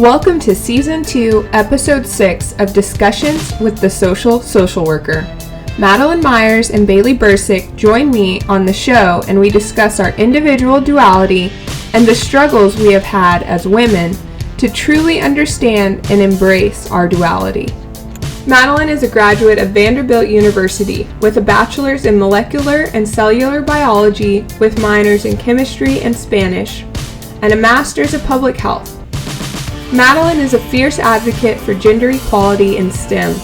Welcome to Season 2, Episode 6 of Discussions with the Social Worker. Madelynne Meyers and Bailey join me on the show, and we discuss our individual duality and the struggles we have had as women to truly understand and embrace our duality. Madeline is a graduate of Vanderbilt University with a bachelor's in molecular and cellular biology with minors in chemistry and Spanish, and a master's of public health. Madeline is a fierce advocate for gender equality in STEM.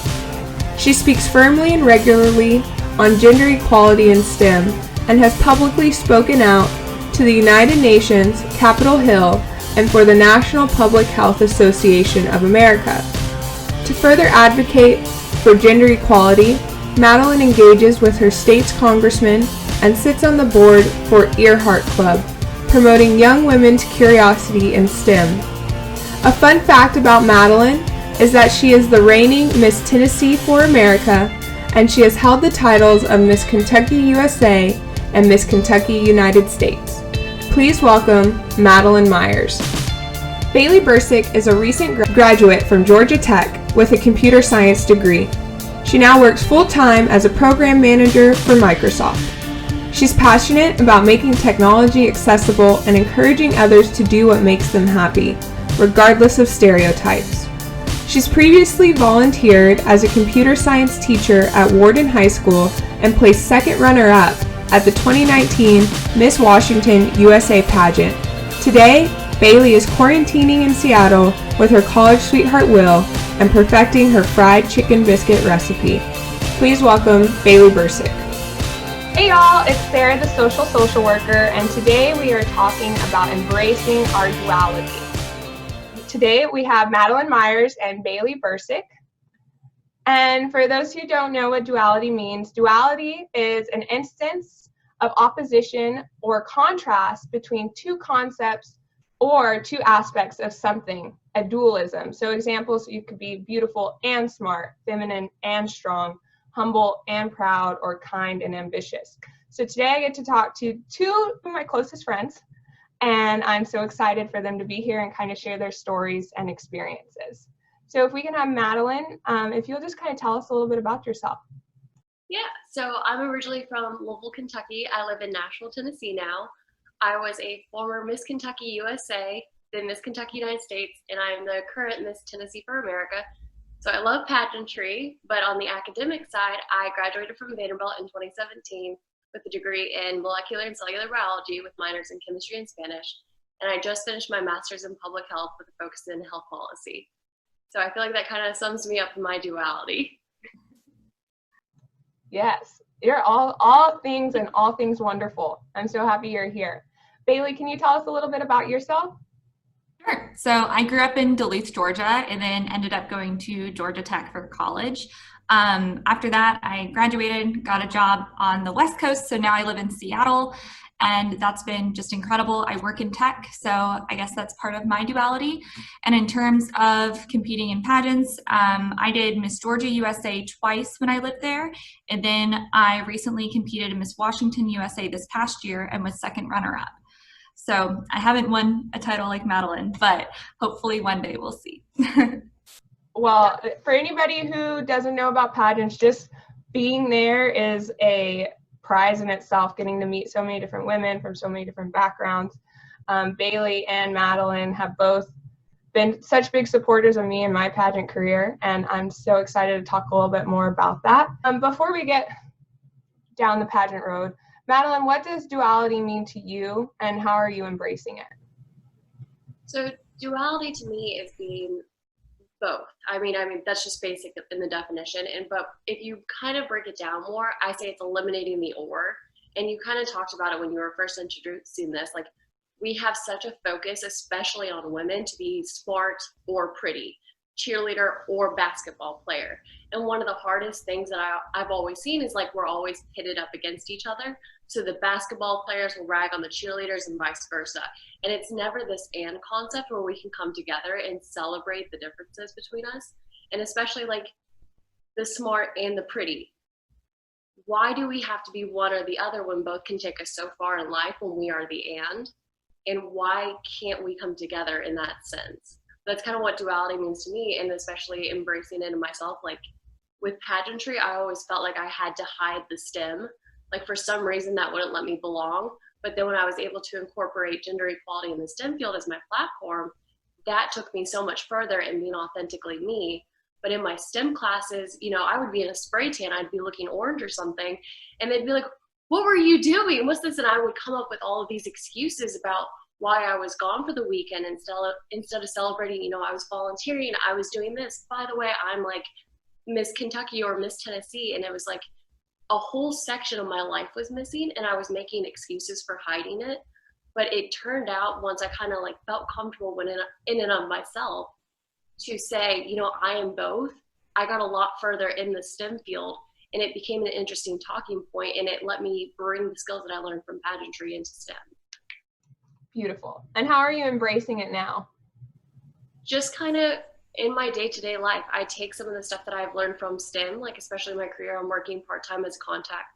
She speaks firmly and regularly on gender equality in STEM and has publicly spoken out to the United Nations, Capitol Hill, and for the National Public Health Association of America. To further advocate for gender equality, Madeline engages with her state's congressman and sits on the board for Earhart Club, promoting young women's curiosity in STEM. A fun fact about Madeline is that she is the reigning Miss Tennessee for America, and she has held the titles of Miss Kentucky USA and Miss Kentucky United States. Please welcome Madelynne Meyers. Bailey is a recent graduate from Georgia Tech with a computer science degree. She now works full-time as a program manager for Microsoft. She's passionate about making technology accessible and encouraging others to do what makes them happy, regardless of stereotypes. She's previously volunteered as a computer science teacher at Warden High School and placed second runner-up at the 2019 Miss Washington USA pageant. Today, Bailey is quarantining in Seattle with her college sweetheart Will and perfecting her fried chicken biscuit recipe. Please welcome Bailey Bursick. Hey y'all, it's Sarah, the social worker, and today we are talking about embracing our duality. Today we have Madelynne Meyers and Bailey Bursick. And for those who don't know what duality means, duality is an instance of opposition or contrast between two concepts or two aspects of something, a dualism. So examples, you could be beautiful and smart, feminine and strong, humble and proud, or kind and ambitious. So today I get to talk to two of my closest friends, and I'm so excited for them to be here and kind of share their stories and experiences. So if we can have Madeline, if you'll just kind of tell us a little bit about yourself. Yeah, so I'm originally from Louisville, Kentucky. I live in Nashville, Tennessee now. I was a former Miss Kentucky USA, then Miss Kentucky United States, and I'm the current Miss Tennessee for America. So I love pageantry, but on the academic side, I graduated from Vanderbilt in 2017 with a degree in molecular and cellular biology with minors in chemistry and Spanish. And I just finished my master's in public health with a focus in health policy. So I feel like that kind of sums me up in my duality. Yes, you're all things and all things wonderful. I'm so happy you're here. Bailey, can you tell us a little bit about yourself? Sure. So I grew up in Duluth, Georgia, and then ended up going to Georgia Tech for college. After that, I graduated, got a job on the West Coast, so now I live in Seattle, and that's been just incredible. I work in tech, so I guess that's part of my duality. And in terms of competing in pageants, I did Miss Georgia USA twice when I lived there, and then I recently competed in Miss Washington USA this past year and was second runner-up. So I haven't won a title like Madeline, but hopefully one day we'll see. Well, for anybody who doesn't know about pageants, just being there is a prize in itself, getting to meet so many different women from so many different backgrounds. Bailey and Madeline have both been such big supporters of me in my pageant career, and I'm so excited to talk a little bit more about that. Before we get down the pageant road, Madeline, what does duality mean to you, and how are you embracing it? So duality to me is being both. I mean that's just basic in the definition. But if you kind of break it down more, I say it's eliminating the or. And you kind of talked about it when you were first introducing this. Like, we have such a focus, especially on women, to be smart or pretty, cheerleader or basketball player. And one of the hardest things that I've always seen is like we're always pitted up against each other. So the basketball players will rag on the cheerleaders and vice versa. And it's never this and concept where we can come together and celebrate the differences between us. And especially like the smart and the pretty. Why do we have to be one or the other when both can take us so far in life when we are the and? And why can't we come together in that sense? That's kind of what duality means to me, and especially embracing it in myself. Like with pageantry, I always felt like I had to hide the STEM. Like for some reason that wouldn't let me belong. But then when I was able to incorporate gender equality in the STEM field as my platform, that took me so much further in being authentically me. But in my STEM classes, you know, I would be in a spray tan, I'd be looking orange or something, and they'd be like, what were you doing? What's this? And I would come up with all of these excuses about why I was gone for the weekend instead of celebrating, you know, I was volunteering, I was doing this. By the way, I'm like Miss Kentucky or Miss Tennessee. And it was like a whole section of my life was missing, and I was making excuses for hiding it. But it turned out, once I kind of like felt comfortable in and of myself, to say, you know, I am both, I got a lot further in the STEM field, and it became an interesting talking point, and it let me bring the skills that I learned from pageantry into STEM. Beautiful. And how are you embracing it now? Just kind of in my day-to-day life, I take some of the stuff that I've learned from STEM, like especially in my career, I'm working part-time as contact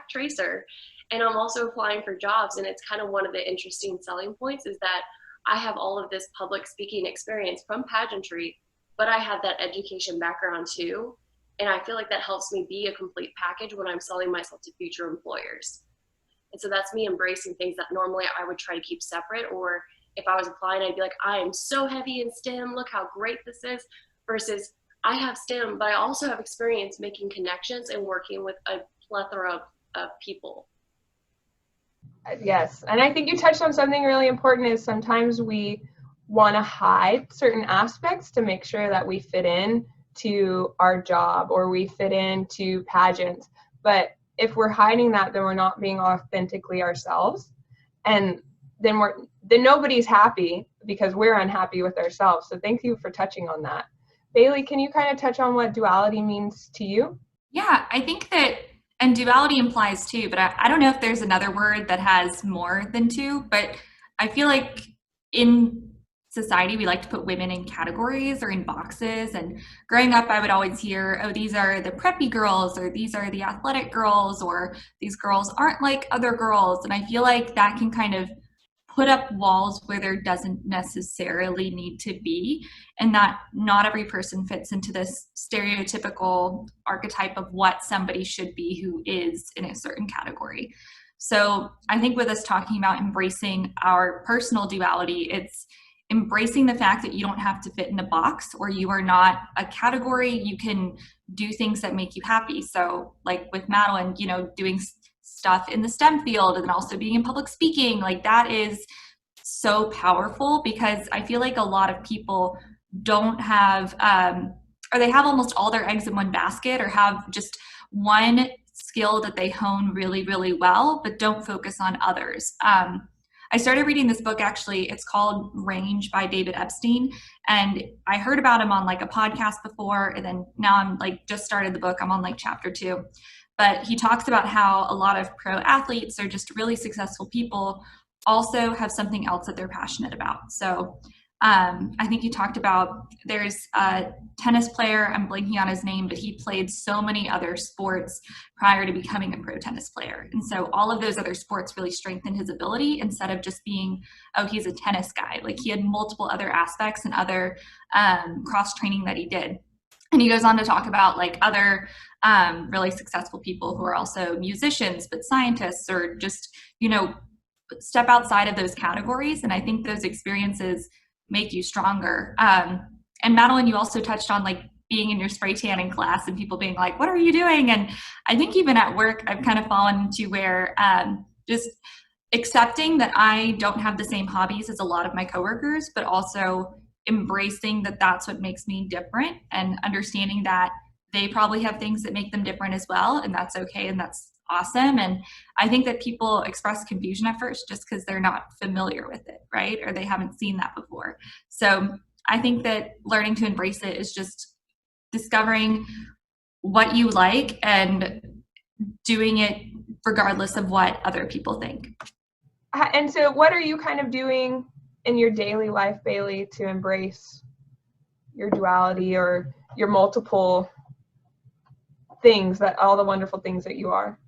tracer, and I'm also applying for jobs. And it's kind of one of the interesting selling points is that I have all of this public speaking experience from pageantry, but I have that education background too. And I feel like that helps me be a complete package when I'm selling myself to future employers. And so that's me embracing things that normally I would try to keep separate, or if I was applying, I'd be like, I am so heavy in STEM, look how great this is, versus I have STEM, but I also have experience making connections and working with a plethora of people. Yes, and I think you touched on something really important is sometimes we want to hide certain aspects to make sure that we fit in to our job or we fit into pageants. But if we're hiding that, then we're not being authentically ourselves. And then nobody's happy because we're unhappy with ourselves. So thank you for touching on that. Bailey, can you kind of touch on what duality means to you? Yeah, I think that, and duality implies two, but I don't know if there's another word that has more than two, but I feel like in society, we like to put women in categories or in boxes. And growing up, I would always hear, oh, these are the preppy girls, or these are the athletic girls, or these girls aren't like other girls. And I feel like that can kind of put up walls where there doesn't necessarily need to be, and that not every person fits into this stereotypical archetype of what somebody should be who is in a certain category. So I think with us talking about embracing our personal duality, it's embracing the fact that you don't have to fit in a box, or you are not a category. You can do things that make you happy. So like with Madeline, you know, doing stuff in the STEM field and then also being in public speaking, like that is so powerful, because I feel like a lot of people don't have, or they have almost all their eggs in one basket, or have just one skill that they hone really, really well, but don't focus on others. I started reading this book, actually, it's called Range by David Epstein. And I heard about him on like a podcast before. And then now I'm like, just started the book. I'm on like chapter 2. But he talks about how a lot of pro athletes or just really successful people also have something else that they're passionate about. So I think he talked about, there's a tennis player, I'm blanking on his name, but he played so many other sports prior to becoming a pro tennis player. And so all of those other sports really strengthened his ability, instead of just being, oh, he's a tennis guy. Like he had multiple other aspects and other cross training that he did. And he goes on to talk about like other really successful people who are also musicians, but scientists, or just, you know, step outside of those categories. And I think those experiences make you stronger. And Madeline, you also touched on like being in your spray tanning class and people being like, what are you doing? And I think even at work, I've kind of fallen into where just accepting that I don't have the same hobbies as a lot of my coworkers, but also embracing that that's what makes me different, and understanding that they probably have things that make them different as well. And that's okay. And that's awesome. And I think that people express confusion at first just because they're not familiar with it, right? Or they haven't seen that before. So I think that learning to embrace it is just discovering what you like and doing it regardless of what other people think. And so what are you kind of doing in your daily life, Bailey, to embrace your duality or your multiple things, that all the wonderful things that you are?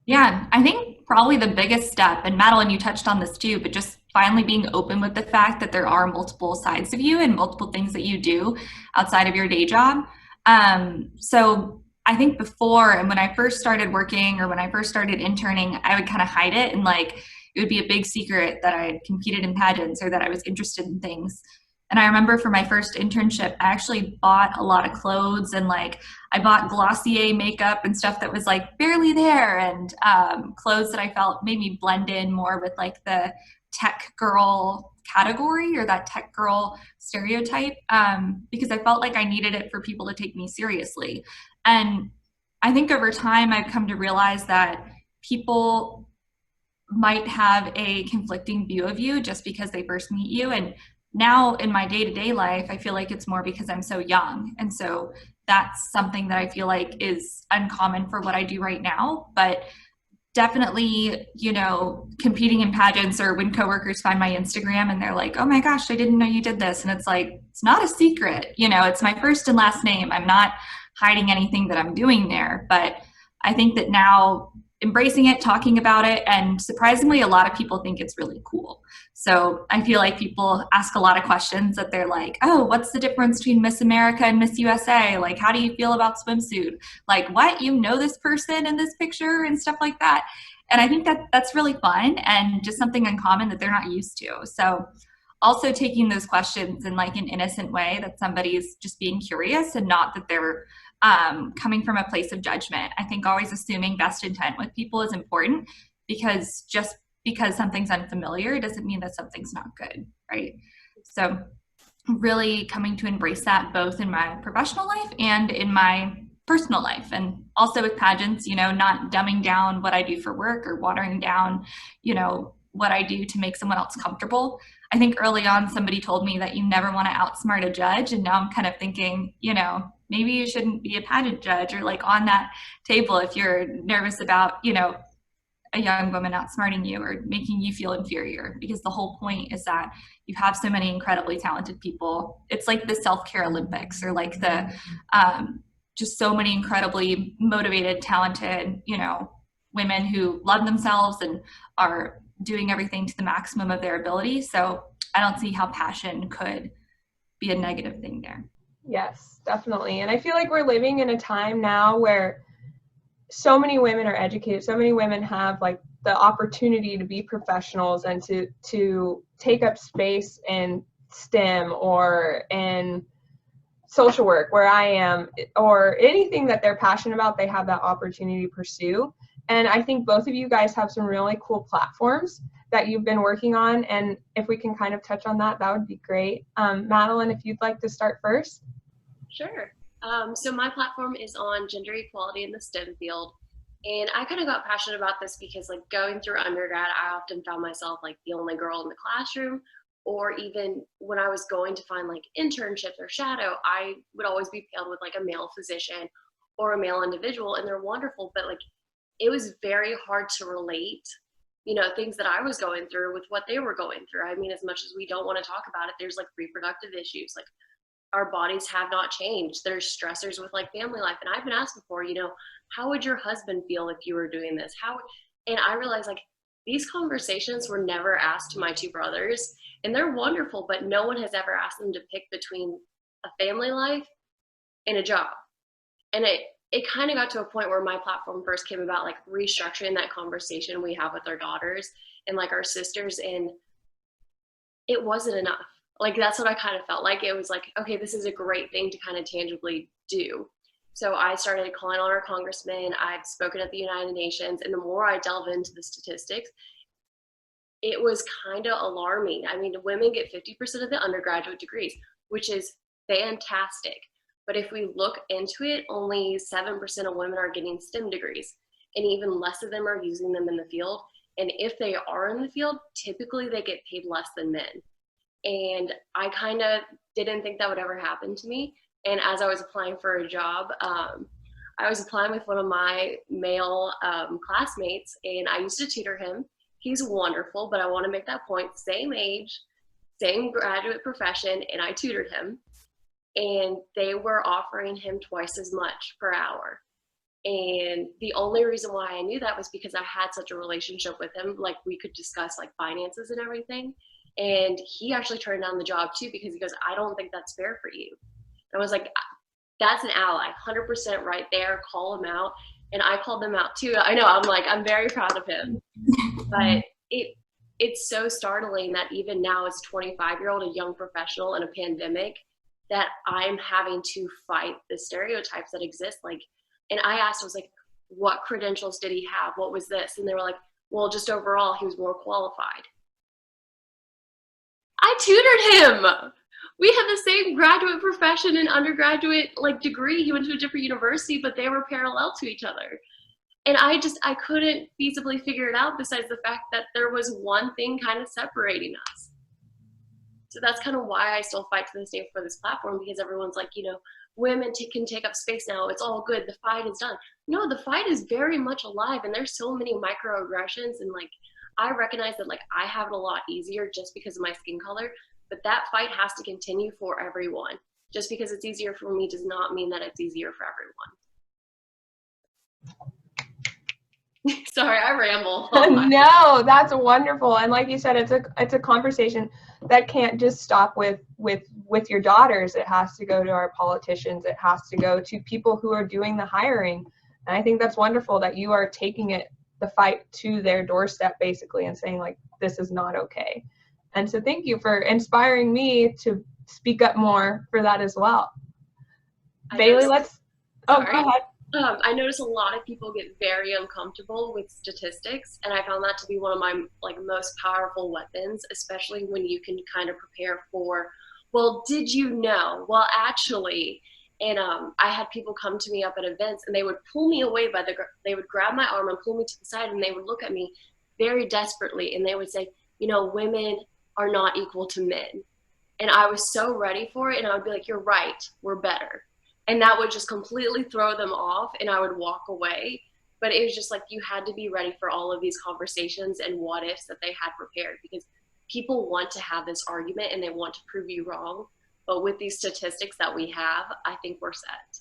Yeah, I think probably the biggest step, and Madeline, you touched on this too, but just finally being open with the fact that there are multiple sides of you and multiple things that you do outside of your day job. So I think before, and when I first started working or when I first started interning, I would kind of hide it, and like it would be a big secret that I had competed in pageants or that I was interested in things. And I remember for my first internship, I actually bought a lot of clothes, and like I bought Glossier makeup and stuff that was like barely there, and clothes that I felt made me blend in more with like the tech girl category or that tech girl stereotype, because I felt like I needed it for people to take me seriously. And I think over time, I've come to realize that people might have a conflicting view of you just because they first meet you. And now in my day-to-day life, I feel like it's more because I'm so young. And so that's something that I feel like is uncommon for what I do right now. But definitely, you know, competing in pageants, or when coworkers find my Instagram and they're like, oh my gosh, I didn't know you did this. And it's like, it's not a secret, you know, it's my first and last name. I'm not hiding anything that I'm doing there. But I think that now embracing it, talking about it, and surprisingly, a lot of people think it's really cool. So I feel like people ask a lot of questions that they're like, oh, what's the difference between Miss America and Miss USA? Like, how do you feel about swimsuit? Like, what, you know this person in this picture and stuff like that. And I think that that's really fun and just something uncommon that they're not used to. So also taking those questions in like an innocent way, that somebody's just being curious and not that they're coming from a place of judgment. I think always assuming best intent with people is important, because just because something's unfamiliar doesn't mean that something's not good, right? So really coming to embrace that both in my professional life and in my personal life. And also with pageants, you know, not dumbing down what I do for work or watering down, you know, what I do to make someone else comfortable. I think early on somebody told me that you never want to outsmart a judge, and now I'm kind of thinking, you know, maybe you shouldn't be a pageant judge or like on that table if you're nervous about, you know, a young woman outsmarting you or making you feel inferior, because the whole point is that you have so many incredibly talented people. It's like the self-care Olympics, or like the just so many incredibly motivated, talented, you know, women who love themselves and are doing everything to the maximum of their ability. So I don't see how passion could be a negative thing there. Yes, definitely. And I feel like we're living in a time now where so many women are educated, so many women have like the opportunity to be professionals and to take up space in STEM or in social work where I am, or anything that they're passionate about, they have that opportunity to pursue. And I think both of you guys have some really cool platforms that you've been working on. And if we can kind of touch on that, that would be great. Madeline, if you'd like to start first. Sure. So my platform is on gender equality in the STEM field. And I kind of got passionate about this because like going through undergrad, I often found myself like the only girl in the classroom, or even when I was going to find like internships or shadow, I would always be paired with like a male physician or a male individual, and they're wonderful, but like it was very hard to relate, you know, things that I was going through with what they were going through. I mean, as much as we don't want to talk about it, there's like reproductive issues, like our bodies have not changed. There's stressors with like family life. And I've been asked before, you know, how would your husband feel if you were doing this? And I realized like these conversations were never asked to my two brothers, and they're wonderful, but no one has ever asked them to pick between a family life and a job. And it kind of got to a point where my platform first came about, like restructuring that conversation we have with our daughters and like our sisters, and it wasn't enough. Like that's what I kind of felt like. It was like, okay, this is a great thing to kind of tangibly do. So I started calling on our congressmen. I've spoken at the United Nations, and the more I delve into the statistics, it was kind of alarming. I mean, women get 50% of the undergraduate degrees, which is fantastic. But if we look into it, only 7% of women are getting STEM degrees, and even less of them are using them in the field. And if they are in the field, typically they get paid less than men. And I kind of didn't think that would ever happen to me. And as I was applying for a job, I was applying with one of my male classmates, and I used to tutor him. He's wonderful, but I want to make that point, same age, same graduate profession, and I tutored him. And they were offering him twice as much per hour. And the only reason why I knew that was because I had such a relationship with him. Like, we could discuss like finances and everything. And he actually turned down the job too, because he goes, I don't think that's fair for you. And I was like, that's an ally, 100% right there. Call him out. And I called them out too. I know, I'm very proud of him. But it's so startling that even now, as a 25-year-old, a young professional in a pandemic, that I'm having to fight the stereotypes that exist. Like, and I asked, I was like, what credentials did he have? What was this? And they were like, well, just overall, he was more qualified. I tutored him. We had the same graduate profession and undergraduate like degree. He went to a different university, but they were parallel to each other. And I couldn't feasibly figure it out, besides the fact that there was one thing kind of separating us. So that's kind of why I still fight to this day for this platform, because everyone's like, women can take up space now. It's all good. The fight is done. No, the fight is very much alive, and there's so many microaggressions. And like, I recognize that like I have it a lot easier just because of my skin color, but that fight has to continue for everyone. Just because it's easier for me does not mean that it's easier for everyone. Sorry, I ramble. No, that's wonderful. And like you said, it's a conversation that can't just stop with your daughters. It has to go to our politicians. It has to go to people who are doing the hiring. And I think that's wonderful that you are taking the fight to their doorstep, basically, and saying like, this is not okay. And so thank you for inspiring me to speak up more for that as well. Bailey, go ahead. I notice a lot of people get very uncomfortable with statistics, and I found that to be one of my like most powerful weapons, especially when you can kind of prepare for, well, did you know? Well, actually, and I had people come to me up at events, and they would pull me away they would grab my arm and pull me to the side, and they would look at me very desperately, and they would say, women are not equal to men. And I was so ready for it, and I would be like, you're right, we're better. And that would just completely throw them off, and I would walk away. But it was just like, you had to be ready for all of these conversations and what ifs that they had prepared, because people want to have this argument and they want to prove you wrong. But with these statistics that we have, I think we're set.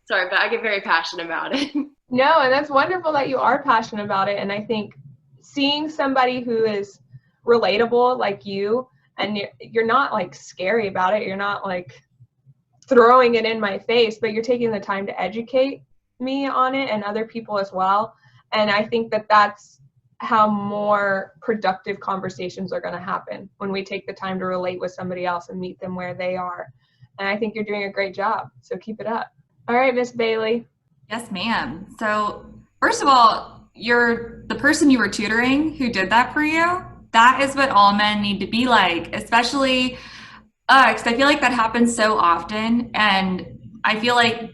Sorry, but I get very passionate about it. No, and that's wonderful that you are passionate about it. And I think seeing somebody who is relatable like you, and you're not like scary about it, you're not like throwing it in my face, but you're taking the time to educate me on it and other people as well. And I think that that's how more productive conversations are going to happen, when we take the time to relate with somebody else and meet them where they are. And I think you're doing a great job, so keep it up. All right, Miss Bailey. Yes, ma'am. So first of all, you're the person you were tutoring who did that for you. That is what all men need to be like, especially because I feel like that happens so often. And I feel like,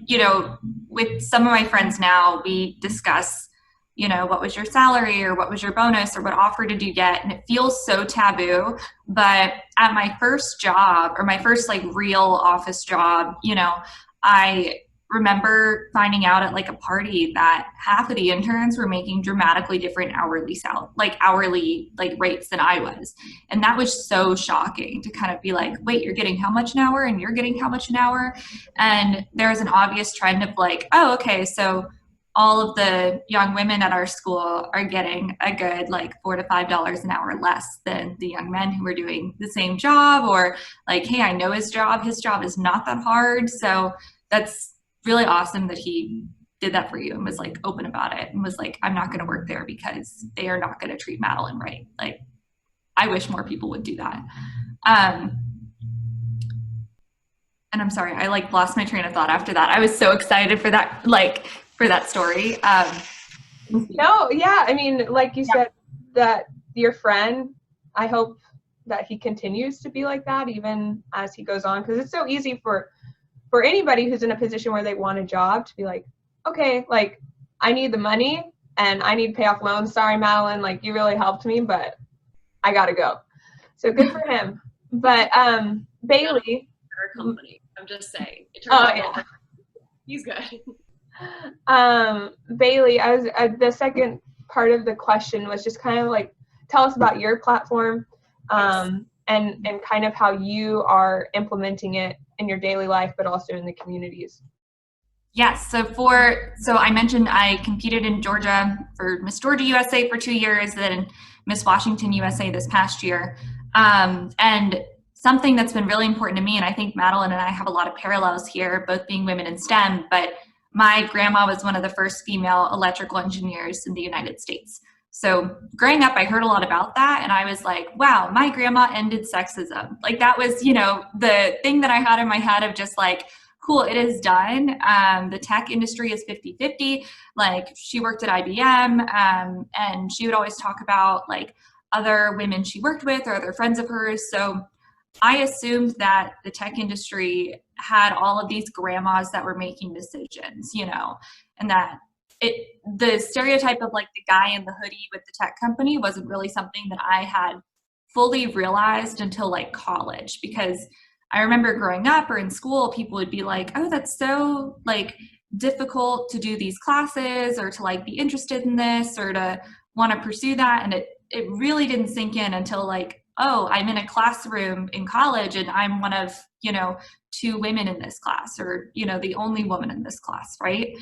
with some of my friends now, we discuss, what was your salary or what was your bonus or what offer did you get? And it feels so taboo. But at my first job, or my first like real office job, I remember finding out at like a party that half of the interns were making dramatically different hourly rates than I was. And that was so shocking to kind of be like, wait, you're getting how much an hour and you're getting how much an hour? And there's an obvious trend of like, oh, okay, so all of the young women at our school are getting a good like $4 to $5 an hour less than the young men who are doing the same job, or like, hey, I know his job is not that hard. So that's really awesome that he did that for you and was like open about it and was like, I'm not going to work there because they are not going to treat Madeline right. Like, I wish more people would do that. And I'm sorry, I like lost my train of thought after that. I was so excited for that story. No, yeah, I mean, like you said, that your friend, I hope that he continues to be like that even as he goes on, because it's so easy for anybody who's in a position where they want a job to be like, okay, like, I need the money and I need to pay off loans. Sorry, Madeline, like, you really helped me, but I gotta go. So good for him. But Bailey. Our company, I'm just saying. He's good. Bailey, the second part of the question was just kind of like, tell us about your platform, and kind of how you are implementing it in your daily life, but also in the communities. Yes. So I mentioned I competed in Georgia for Miss Georgia USA for 2 years, then Miss Washington USA this past year. And something that's been really important to me, and I think Madeline and I have a lot of parallels here, both being women in STEM, but my grandma was one of the first female electrical engineers in the United States. So growing up, I heard a lot about that, and I was like, wow, my grandma ended sexism. Like that was, the thing that I had in my head of just like, cool, it is done. The tech industry is 50-50. Like she worked at IBM, and she would always talk about like other women she worked with or other friends of hers. So I assumed that the tech industry had all of these grandmas that were making decisions, and that the stereotype of like the guy in the hoodie with the tech company wasn't really something that I had fully realized until like college, because I remember growing up or in school, people would be like, oh, that's so like difficult to do these classes or to like be interested in this or to want to pursue that. And it really didn't sink in until like, oh, I'm in a classroom in college and I'm one of, two women in this class, or, the only woman in this class, right?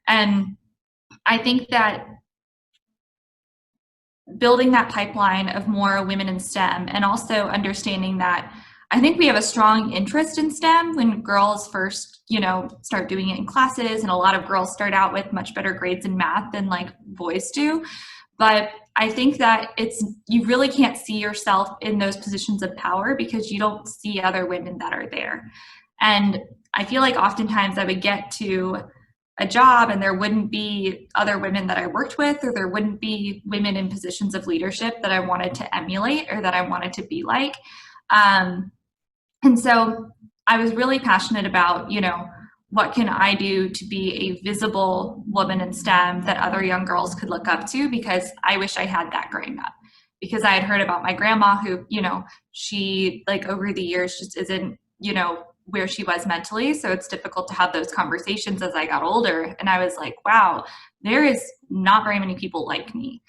And I think that building that pipeline of more women in STEM, and also understanding that I think we have a strong interest in STEM when girls first, start doing it in classes, and a lot of girls start out with much better grades in math than like boys do. But I think that you really can't see yourself in those positions of power because you don't see other women that are there. And I feel like oftentimes I would get to a job and there wouldn't be other women that I worked with, or there wouldn't be women in positions of leadership that I wanted to emulate or that I wanted to be like. And so I was really passionate about, what can I do to be a visible woman in STEM that other young girls could look up to, because I wish I had that growing up. Because I had heard about my grandma who, she like over the years just isn't, where she was mentally. So it's difficult to have those conversations as I got older. And I was like, wow, there is not very many people like me.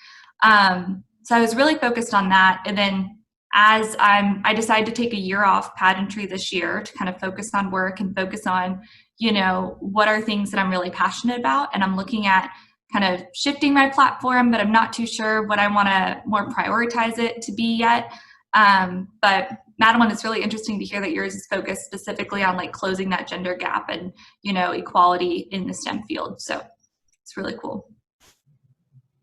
So I was really focused on that. And then as I decided to take a year off pageantry this year to kind of focus on work and focus on, what are things that I'm really passionate about. And I'm looking at kind of shifting my platform, but I'm not too sure what I want to more prioritize it to be yet. But Madeline, it's really interesting to hear that yours is focused specifically on like closing that gender gap and, equality in the STEM field. So it's really cool.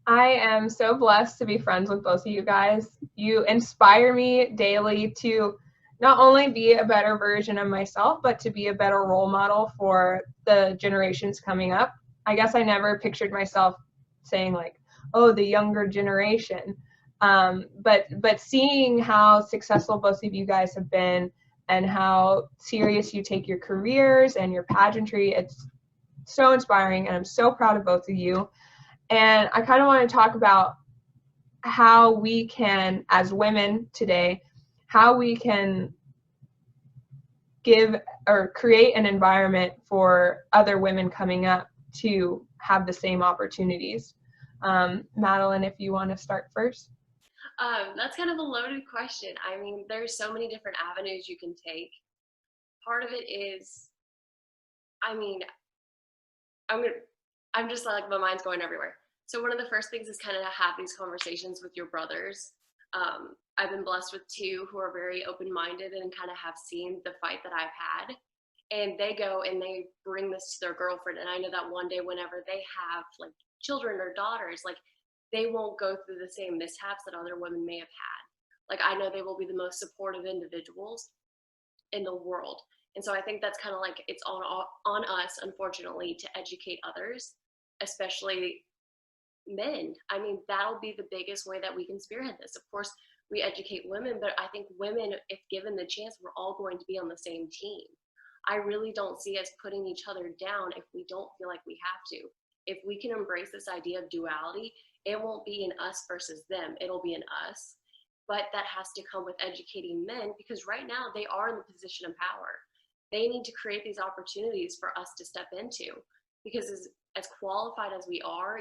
I am so blessed to be friends with both of you guys. You inspire me daily to not only be a better version of myself, but to be a better role model for the generations coming up. I guess I never pictured myself saying like, oh, the younger generation. But seeing how successful both of you guys have been and how serious you take your careers and your pageantry, it's so inspiring, and I'm so proud of both of you. And I kind of want to talk about how we can, as women today, how we can give or create an environment for other women coming up to have the same opportunities. Madeline, if you want to start first. That's kind of a loaded question. I mean, there's so many different avenues you can take. Part of it is, I mean, I'm just like, my mind's going everywhere. So one of the first things is kind of to have these conversations with your brothers. I've been blessed with two who are very open-minded and kind of have seen the fight that I've had. And they go and they bring this to their girlfriend. And I know that one day whenever they have like children or daughters, like they won't go through the same mishaps that other women may have had. Like I know they will be the most supportive individuals in the world. And so I think that's kind of like, it's on us, unfortunately, to educate others, especially men. I mean, that'll be the biggest way that we can spearhead this. Of course, we educate women, but I think women, if given the chance, we're all going to be on the same team. I really don't see us putting each other down if we don't feel like we have to. If we can embrace this idea of duality, it won't be in us versus them, it'll be in us. But that has to come with educating men, because right now they are in the position of power. They need to create these opportunities for us to step into, because as qualified as we are,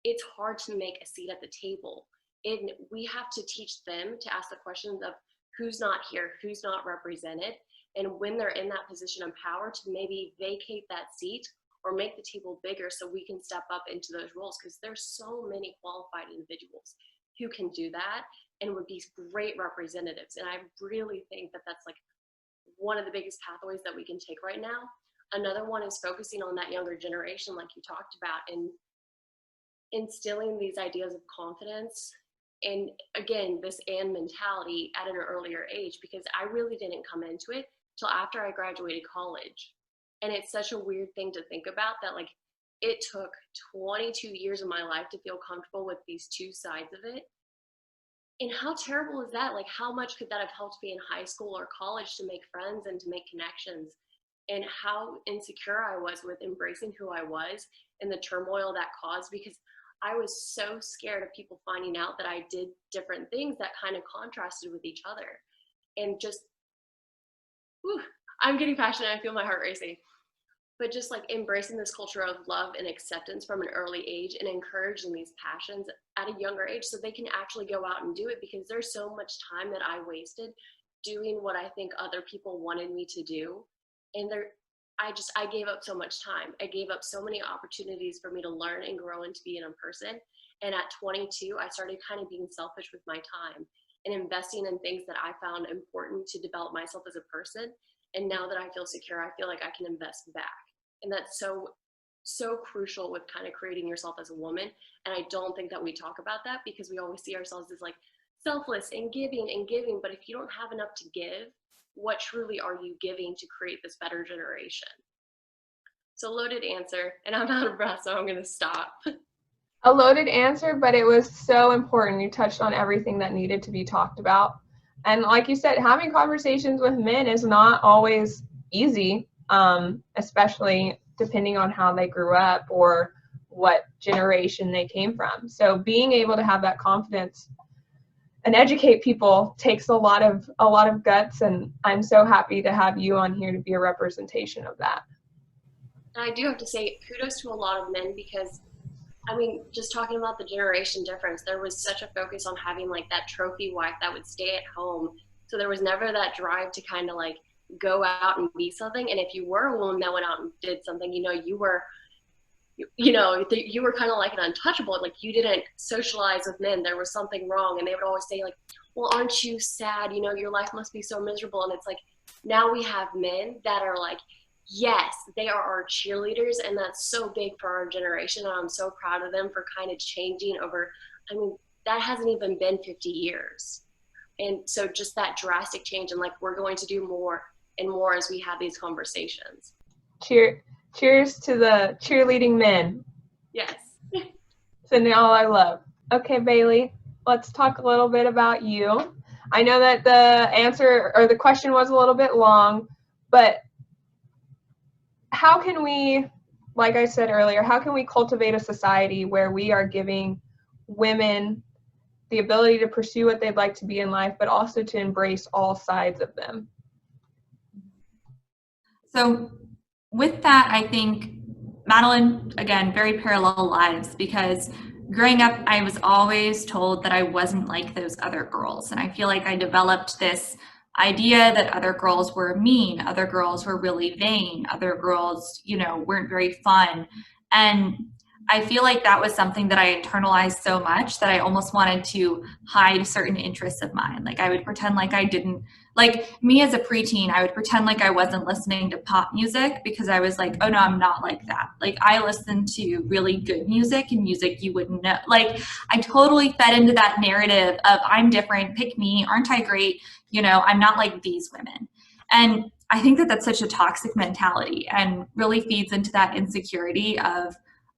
it's hard to make a seat at the table. And we have to teach them to ask the questions of who's not here, who's not represented. And when they're in that position of power, to maybe vacate that seat or make the table bigger so we can step up into those roles, because there's so many qualified individuals who can do that and would be great representatives. And I really think that that's like one of the biggest pathways that we can take right now. Another one is focusing on that younger generation, like you talked about, and instilling these ideas of confidence. And again, this and mentality at an earlier age, because I really didn't come into it till after I graduated college. And it's such a weird thing to think about, that like it took 22 years of my life to feel comfortable with these two sides of it. And how terrible is that? Like, how much could that have helped me in high school or college to make friends and to make connections? And how insecure I was with embracing who I was and the turmoil that caused, because I was so scared of people finding out that I did different things that kind of contrasted with each other. And just, whew, I'm getting passionate. I feel my heart racing. But just like embracing this culture of love and acceptance from an early age, and encouraging these passions at a younger age so they can actually go out and do it, because there's so much time that I wasted doing what I think other people wanted me to do. And I gave up so much time. I gave up so many opportunities for me to learn and grow and to be in a person. And at 22, I started kind of being selfish with my time and investing in things that I found important to develop myself as a person. And now that I feel secure, I feel like I can invest back. And that's so crucial with kind of creating yourself as a woman. And I don't think that we talk about that, because we always see ourselves as like selfless and giving. But if you don't have enough to give, what truly are you giving to create this better generation? So loaded answer, and I'm out of breath, so I'm going to stop. A loaded answer, but it was so important. You touched on everything that needed to be talked about. And like you said, having conversations with men is not always easy, especially depending on how they grew up or what generation they came from. So being able to have that confidence and educate people takes a lot of guts, and I'm so happy to have you on here to be a representation of that. And I do have to say kudos to a lot of men, because I mean, just talking about the generation difference, there was such a focus on having like that trophy wife that would stay at home. So there was never that drive to kind of like go out and be something. And if you were a woman that went out and did something, you were kind of like an untouchable. Like, you didn't socialize with men. There was something wrong. And they would always say like, well, aren't you sad? Your life must be so miserable. And it's like, now we have men that are like, yes, they are our cheerleaders. And that's so big for our generation. And I'm so proud of them for kind of changing over. I mean, that hasn't even been 50 years. And so just that drastic change. And like, we're going to do more and more as we have these conversations. Cheers to the cheerleading men. Yes. So now I love. Okay, Bailey, let's talk a little bit about you. I know that the answer or the question was a little bit long, but how can we, like I said earlier, how can we cultivate a society where we are giving women the ability to pursue what they'd like to be in life, but also to embrace all sides of them? So with that, I think Madeline, again, very parallel lives, because growing up, I was always told that I wasn't like those other girls. And I feel like I developed this idea that other girls were mean, other girls were really vain, other girls, weren't very fun. And I feel like that was something that I internalized so much that I almost wanted to hide certain interests of mine. Like, I would pretend like I didn't, like me as a preteen, I would pretend like I wasn't listening to pop music, because I was like, oh no, I'm not like that. Like, I listen to really good music and music you wouldn't know. Like, I totally fed into that narrative of I'm different, pick me, aren't I great? I'm not like these women. And I think that that's such a toxic mentality and really feeds into that insecurity of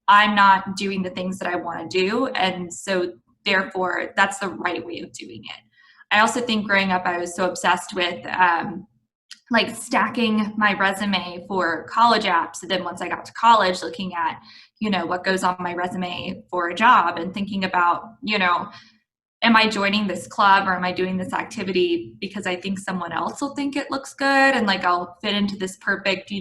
I'm not doing the things that I want to do. And so therefore that's the right way of doing it. I also think growing up, I was so obsessed with like stacking my resume for college apps. And then once I got to college, looking at, what goes on my resume for a job and thinking about, am I joining this club or am I doing this activity because I think someone else will think it looks good and like I'll fit into this perfect,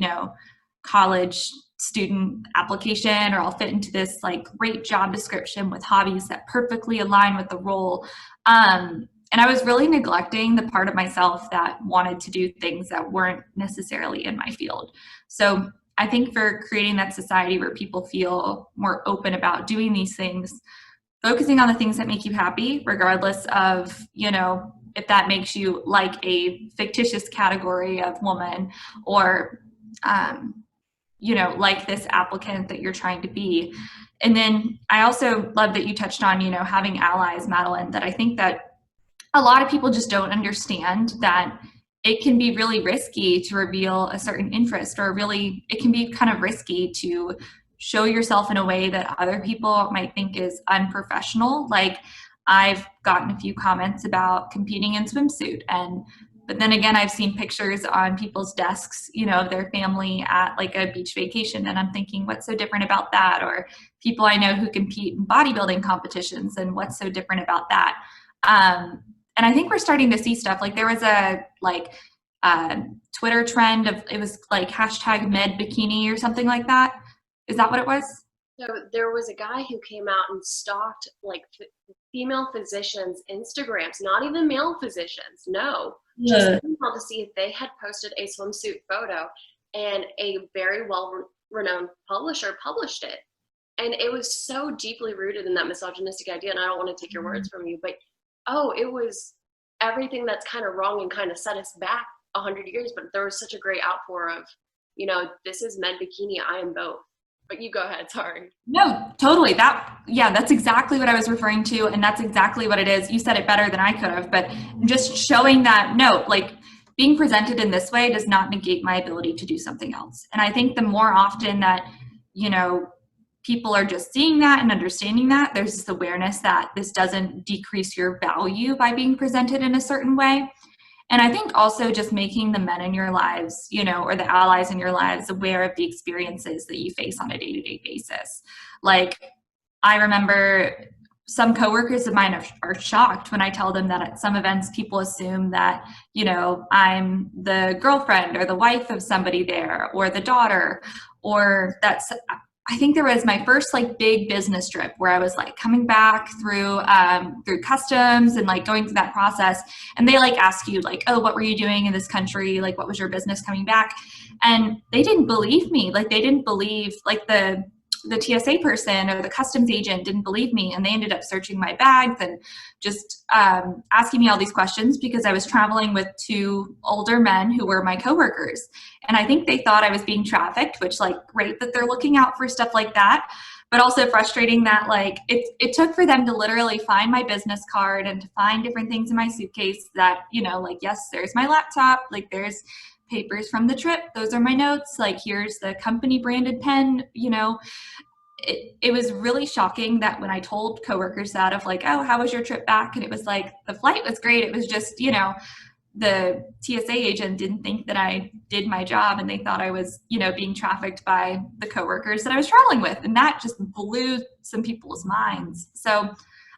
college student application, or I'll fit into this like great job description with hobbies that perfectly align with the role. And I was really neglecting the part of myself that wanted to do things that weren't necessarily in my field. So I think for creating that society where people feel more open about doing these things, focusing on the things that make you happy, regardless of, if that makes you like a fictitious category of woman or, like this applicant that you're trying to be. And then I also love that you touched on, having allies, Madeline, that I think that a lot of people just don't understand that it can be really risky to reveal a certain interest, or it can be kind of risky to show yourself in a way that other people might think is unprofessional. Like, I've gotten a few comments about competing in swimsuit, but then again, I've seen pictures on people's desks, of their family at like a beach vacation, and I'm thinking, what's so different about that? Or people I know who compete in bodybuilding competitions, and what's so different about that? And I think we're starting to see stuff like there was a Twitter trend of, it was like hashtag med bikini or something like that. Is that what it was? So there was a guy who came out and stalked like female physicians' Instagrams, not even male physicians, no, just female, to see if they had posted a swimsuit photo, and a very well-renowned publisher published it. And it was so deeply rooted in that misogynistic idea, and I don't want to take your words from you, but it was everything that's kind of wrong and kind of set us back 100 years, but there was such a great outpour of, this is med bikini, I am both. But you go ahead, sorry. No, totally. That's exactly what I was referring to, and that's exactly what it is. You said it better than I could have, but just showing that, no, like, being presented in this way does not negate my ability to do something else. And I think the more often that, people are just seeing that and understanding that, there's this awareness that this doesn't decrease your value by being presented in a certain way. And I think also just making the men in your lives, or the allies in your lives, aware of the experiences that you face on a day-to-day basis. Like, I remember some coworkers of mine are shocked when I tell them that at some events, people assume that, I'm the girlfriend or the wife of somebody there, or the daughter, or that's, I think there was my first like big business trip where I was like coming back through customs and like going through that process, and they like ask you like, oh, what were you doing in this country? Like, what was your business coming back? And they didn't believe me. Like, they didn't believe, like the TSA person or the customs agent didn't believe me, and they ended up searching my bags and just asking me all these questions because I was traveling with two older men who were my coworkers. And I think they thought I was being trafficked, which, like, great that they're looking out for stuff like that, but also frustrating that, like, it took for them to literally find my business card and to find different things in my suitcase that, like, yes, there's my laptop, like, there's papers from the trip, those are my notes, like, here's the company branded pen. It was really shocking that when I told coworkers that, of like, oh, how was your trip back? And it was like, the flight was great. It was just, the TSA agent didn't think that I did my job, and they thought I was, being trafficked by the coworkers that I was traveling with. And that just blew some people's minds. So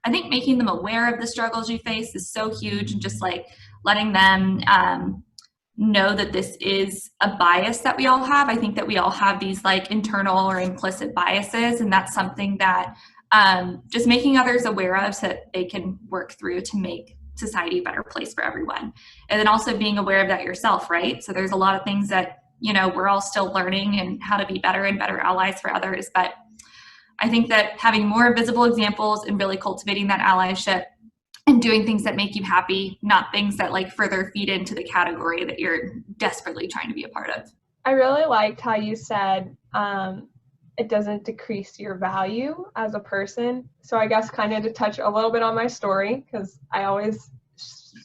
I think making them aware of the struggles you face is so huge, and just like letting them know that this is a bias that we all have. I think that we all have these like internal or implicit biases, and that's something that just making others aware of so that they can work through to make society a better place for everyone. And then also being aware of that yourself, right? So there's a lot of things that, we're all still learning, and how to be better and better allies for others. But I think that having more visible examples and really cultivating that allyship and doing things that make you happy, not things that like further feed into the category that you're desperately trying to be a part of. I really liked how you said it doesn't decrease your value as a person. So I guess kind of to touch a little bit on my story, because I always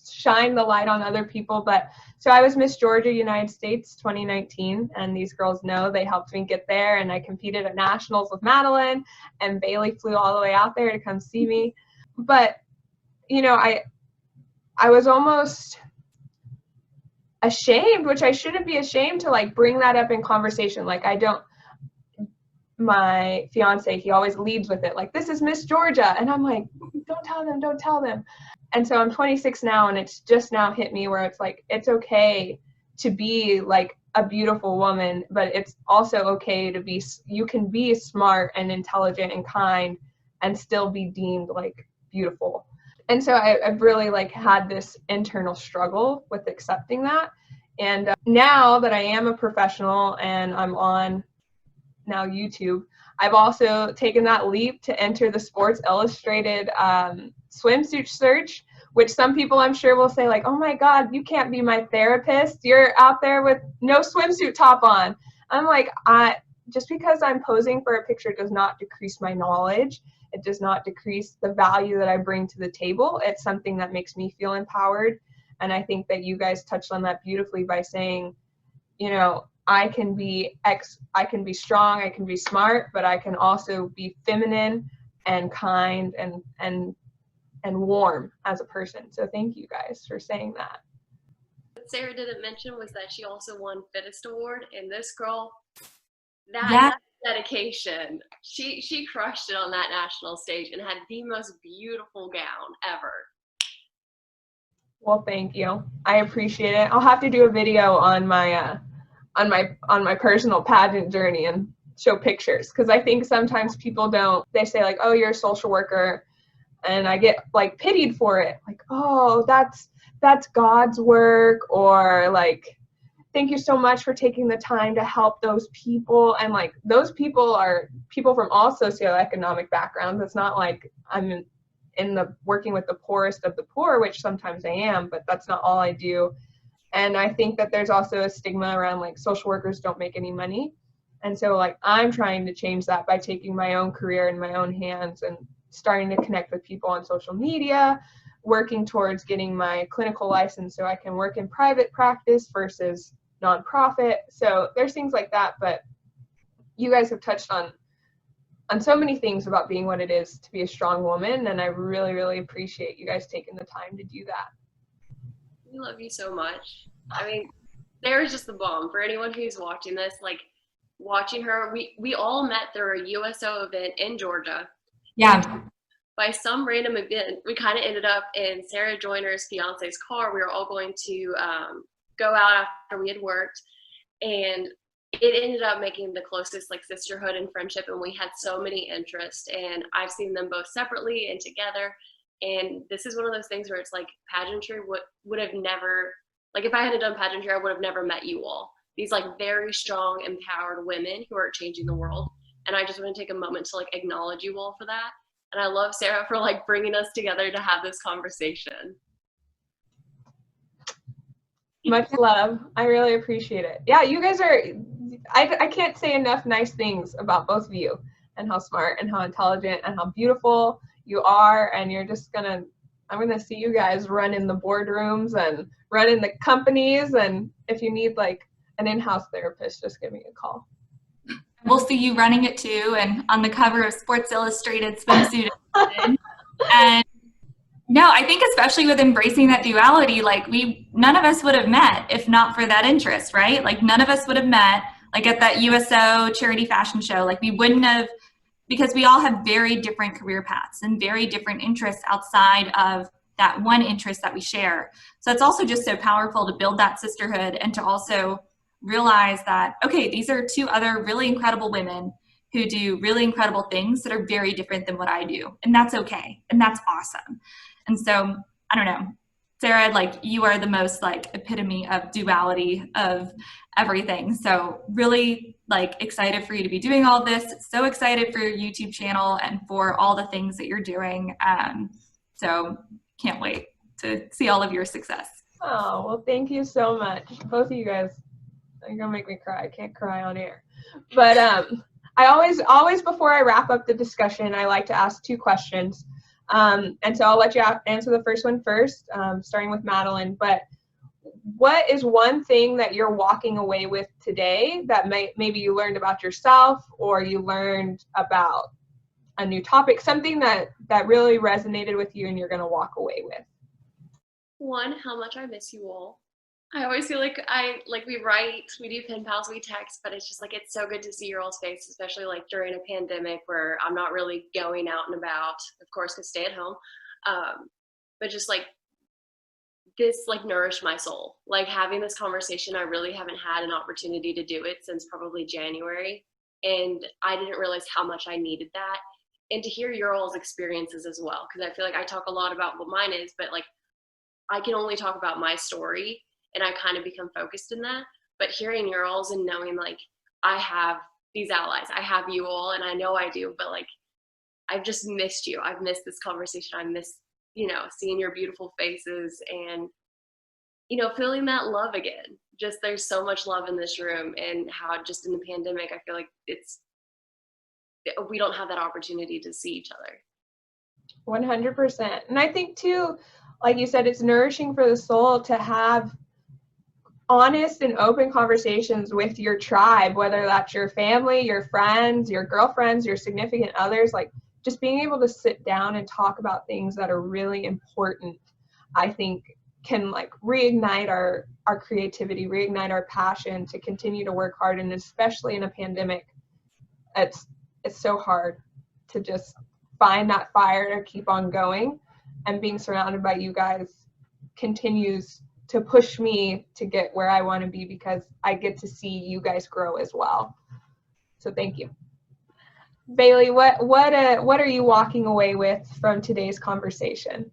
shine the light on other people. But so I was Miss Georgia United States 2019, and these girls know they helped me get there, and I competed at nationals with Madeline, and Bailey flew all the way out there to come see me. But I was almost ashamed, which I shouldn't be ashamed, to like bring that up in conversation. Like, my fiance, he always leads with it, like, this is Miss Georgia. And I'm like, don't tell them. And so I'm 26 now, and it's just now hit me where it's like, it's okay to be like a beautiful woman, but it's also okay to be, you can be smart and intelligent and kind and still be deemed like beautiful. And so I've really like had this internal struggle with accepting that. And now that I am a professional and I'm on now YouTube. I've also taken that leap to enter the Sports Illustrated swimsuit search, which some people I'm sure will say like, oh my God, you can't be my therapist. You're out there with no swimsuit top on. I'm like, just because I'm posing for a picture does not decrease my knowledge. It does not decrease the value that I bring to the table. It's something that makes me feel empowered. And I think that you guys touched on that beautifully by saying, you know, I can be strong, I can be smart, but I can also be feminine and kind and warm as a person. So thank you guys for saying that. What Sarah didn't mention was that she also won Fittest Award, and this girl, Yeah. that dedication, she crushed it on that national stage and had the most beautiful gown ever. Well, thank you. I appreciate it. I'll have to do a video on my personal pageant journey and show pictures, because I think sometimes people they say like, oh, you're a social worker, and I get like pitied for it, like, oh, that's God's work, or like, thank you so much for taking the time to help those people. And like, those people are people from all socioeconomic backgrounds. It's not like I'm in the working with the poorest of the poor, which sometimes I am, but that's not all I do. And I think that there's also a stigma around like social workers don't make any money. And so like, I'm trying to change that by taking my own career in my own hands and starting to connect with people on social media, working towards getting my clinical license so I can work in private practice versus nonprofit. So there's things like that, but you guys have touched on so many things about being what it is to be a strong woman, and I really, really appreciate you guys taking the time to do that. We love you so much. I mean, Sarah's just the bomb. For anyone who's watching this, like, watching her, we all met through a USO event in Georgia. Yeah. By some random event, we kind of ended up in Sarah Joyner's fiance's car. We were all going to go out after we had worked, and it ended up making the closest like sisterhood and friendship, and we had so many interests, and I've seen them both separately and together. And this is one of those things where it's like pageantry would have never, like if I hadn't done pageantry, I would have never met you all. These like very strong, empowered women who are changing the world. And I just want to take a moment to like acknowledge you all for that. And I love Sarah for like bringing us together to have this conversation. Much love. I really appreciate it. Yeah, you guys are, I can't say enough nice things about both of you, and how smart and how intelligent and how beautiful you are. And you're just I'm gonna see you guys run in the boardrooms and run in the companies. And if you need like an in-house therapist, just give me a call. We'll see you running it too, and on the cover of Sports Illustrated swimsuit. And no, I think especially with embracing that duality, like none of us would have met if not for that interest, right? Like none of us would have met like at that USO charity fashion show. Like we wouldn't have, because we all have very different career paths and very different interests outside of that one interest that we share. So it's also just so powerful to build that sisterhood and to also realize that, okay, these are two other really incredible women who do really incredible things that are very different than what I do. And that's okay. And that's awesome. And so, I don't know, Sarah, like you are the most like epitome of duality of everything. So really like excited for you to be doing all this. So excited for your YouTube channel and for all the things that you're doing. So can't wait to see all of your success. Oh, well, thank you so much. Both of you guys, you're gonna make me cry. I can't cry on air. But I always before I wrap up the discussion, I like to ask two questions. And so I'll let you answer the first one first, starting with Madeline. But what is one thing that you're walking away with today that maybe you learned about yourself, or you learned about a new topic, something that really resonated with you and you're going to walk away with? One, how much I miss you all. I always feel like we write, we do pen pals, we text, but it's just like, it's so good to see your all's face, especially like during a pandemic where I'm not really going out and about, of course, because stay at home. But just like this, like nourished my soul. Like having this conversation, I really haven't had an opportunity to do it since probably January. And I didn't realize how much I needed that. And to hear your all's experiences as well. Because I feel like I talk a lot about what mine is, but like I can only talk about my story. And I kind of become focused in that. But hearing your alls and knowing like I have these allies. I have you all, and I know I do, but like, I've just missed you. I've missed this conversation. I miss, seeing your beautiful faces and, feeling that love again. Just there's so much love in this room, and how just in the pandemic, I feel like we don't have that opportunity to see each other. 100%. And I think too, like you said, it's nourishing for the soul to have honest and open conversations with your tribe, whether that's your family, your friends, your girlfriends, your significant others. Like, just being able to sit down and talk about things that are really important, I think can like reignite our creativity, reignite our passion to continue to work hard. And especially in a pandemic, it's so hard to just find that fire to keep on going. And being surrounded by you guys continues to push me to get where I want to be, because I get to see you guys grow as well. So thank you. Bailey, what are you walking away with from today's conversation?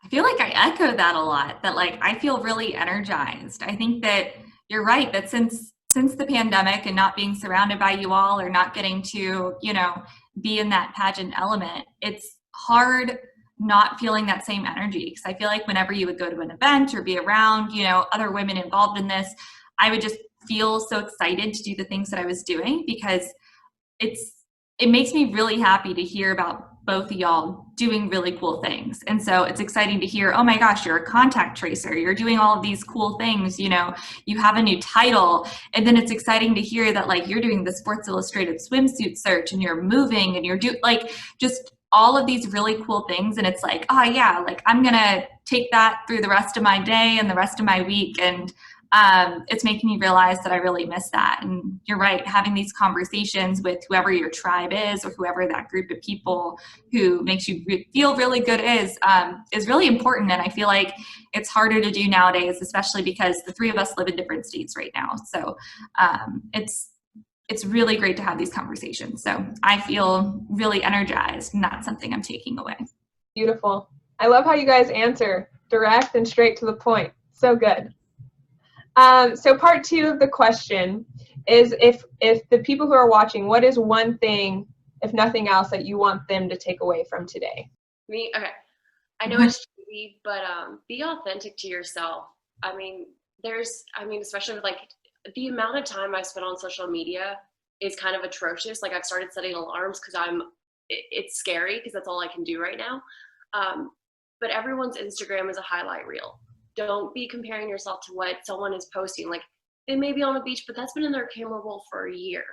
I feel like I echo that a lot, that like I feel really energized. I think that you're right, that since the pandemic and not being surrounded by you all, or not getting to, be in that pageant element, it's hard not feeling that same energy. Because I feel like whenever you would go to an event or be around, other women involved in this, I would just feel so excited to do the things that I was doing, because it makes me really happy to hear about both of y'all doing really cool things. And so it's exciting to hear, oh my gosh, you're a contact tracer, you're doing all of these cool things, you have a new title. And then it's exciting to hear that like you're doing the Sports Illustrated swimsuit search, and you're moving, and you're like just all of these really cool things. And it's like, oh yeah, like I'm gonna take that through the rest of my day and the rest of my week. And it's making me realize that I really miss that. And you're right, having these conversations with whoever your tribe is, or whoever that group of people who makes you feel really good is really important. And I feel like it's harder to do nowadays, especially because the three of us live in different states right now. So it's really great to have these conversations. So I feel really energized, and that's something I'm taking away. Beautiful. I love how you guys answer direct and straight to the point. So good. So part 2 of the question is, if the people who are watching, what is one thing, if nothing else, that you want them to take away from today? Me? Okay. I know it's cheesy, but be authentic to yourself. Especially with like the amount of time I spend on social media is kind of atrocious. Like I've started setting alarms because it's scary, because that's all I can do right now. But everyone's Instagram is a highlight reel. Don't be comparing yourself to what someone is posting. Like, they may be on a beach, but that's been in their camera roll for a year.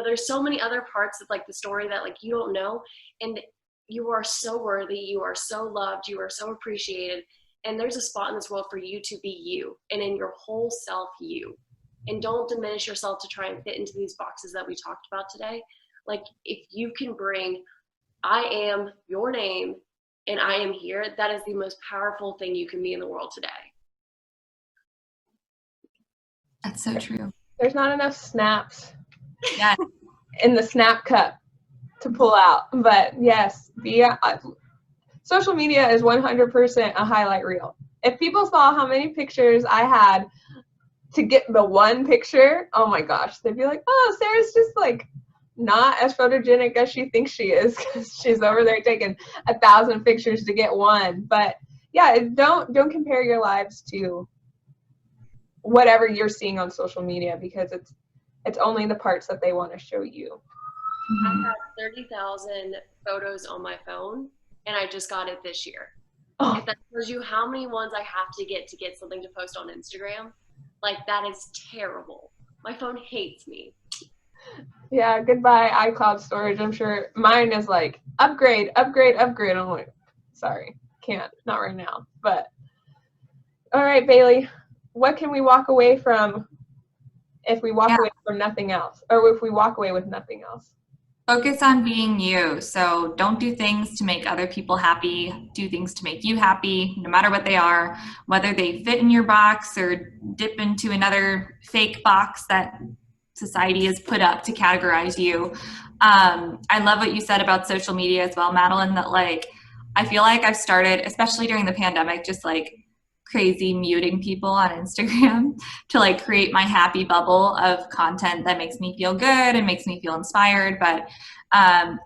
There's so many other parts of like the story that like you don't know, and you are so worthy, you are so loved, you are so appreciated, and there's a spot in this world for you to be you, and in your whole self you. And don't diminish yourself to try and fit into these boxes that we talked about today. Like, if you can bring, I am your name, and I am here, that is the most powerful thing you can be in the world today. That's so true. There's not enough snaps Yeah. in the snap cup to pull out. But yes, social media is 100% a highlight reel. If people saw how many pictures I had to get the one picture, oh my gosh, they'd be like, oh, Sarah's just like not as photogenic as she thinks she is, because she's over there taking 1,000 pictures to get one. But yeah, don't compare your lives to whatever you're seeing on social media, because it's only the parts that they want to show you. I have 30,000 photos on my phone, and I just got it this year. Oh. If that tells you how many ones I have to get something to post on Instagram, like that is terrible. My phone hates me. Yeah, goodbye iCloud storage. I'm sure mine is like upgrade. I'm like, sorry, can't, not right now. But all right, Bailey, what can we walk away from if we walk away from nothing else, or if we walk away with nothing else? Focus on being you. So don't do things to make other people happy. Do things to make you happy, no matter what they are, whether they fit in your box or dip into another fake box that society has put up to categorize you. I love what you said about social media as well, Madeline, that like, I feel like I've started, especially during the pandemic, just like crazy muting people on Instagram to like create my happy bubble of content that makes me feel good and makes me feel inspired. But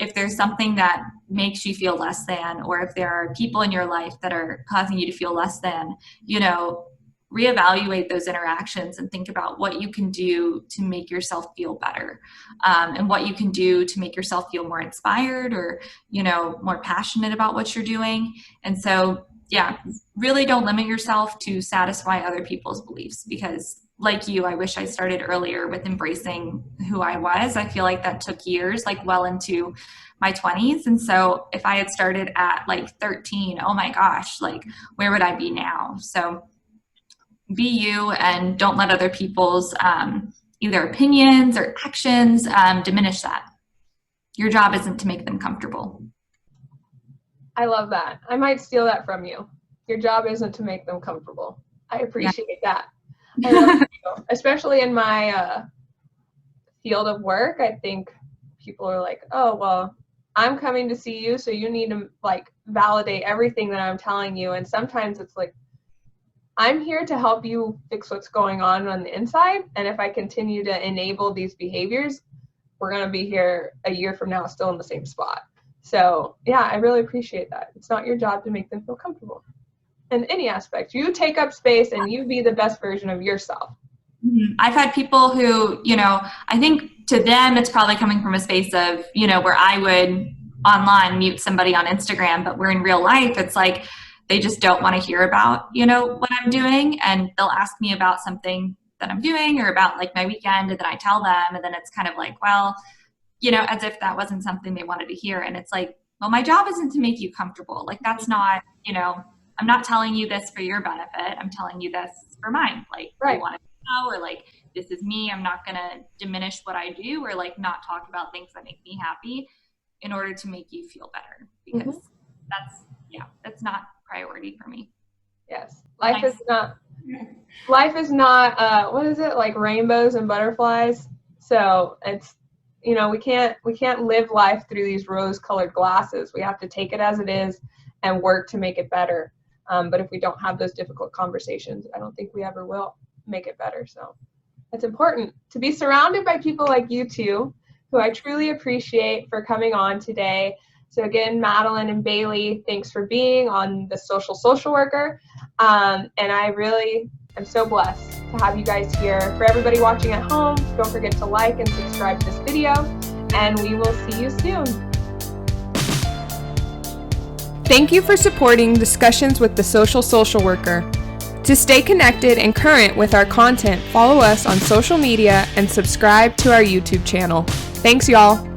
if there's something that makes you feel less than, or if there are people in your life that are causing you to feel less than, you know, reevaluate those interactions and think about what you can do to make yourself feel better, and what you can do to make yourself feel more inspired or, you know, more passionate about what you're doing. And so, yeah, really don't limit yourself to satisfy other people's beliefs, because like you, I wish I started earlier with embracing who I was. I feel like that took years, like well into my 20s. And so if I had started at like 13, oh my gosh, like where would I be now? So be you, and don't let other people's either opinions or actions diminish that. Your job isn't to make them comfortable. I love that. I might steal that from you. Your job isn't to make them comfortable. I appreciate that. I love you. Especially in my field of work, I think people are like, oh, well, I'm coming to see you, so you need to like validate everything that I'm telling you. And sometimes it's like, I'm here to help you fix what's going on the inside. And if I continue to enable these behaviors, we're going to be here a year from now still in the same spot. So yeah, I really appreciate that. It's not your job to make them feel comfortable in any aspect. You take up space and you be the best version of yourself. Mm-hmm. I've had people who, you know, I think to them it's probably coming from a space of, you know, where I would online mute somebody on Instagram, but where in real life it's like they just don't want to hear about, you know, what I'm doing, and they'll ask me about something that I'm doing or about like my weekend, and then I tell them, and then it's kind of like, well, you know, as if that wasn't something they wanted to hear. And it's like, well, my job isn't to make you comfortable. Like, that's not, you know, I'm not telling you this for your benefit. I'm telling you this for mine. Like, right. You want to know, or like, this is me. I'm not going to diminish what I do, or like not talk about things that make me happy in order to make you feel better, because that's not priority for me. Yes. Life is not what is it, like rainbows and butterflies. So it's, you know, we can't live life through these rose-colored glasses. We have to take it as it is and work to make it better. But if we don't have those difficult conversations, I don't think we ever will make it better. So it's important to be surrounded by people like you two, who I truly appreciate for coming on today. So again, Madelynne and Bailey, thanks for being on the Social Worker. And I really am so blessed to have you guys here. For everybody watching at home, don't forget to like and subscribe to this video, and we will see you soon. Thank you for supporting Discussions with the Social Worker. To stay connected and current with our content, follow us on social media and subscribe to our YouTube channel. Thanks, y'all.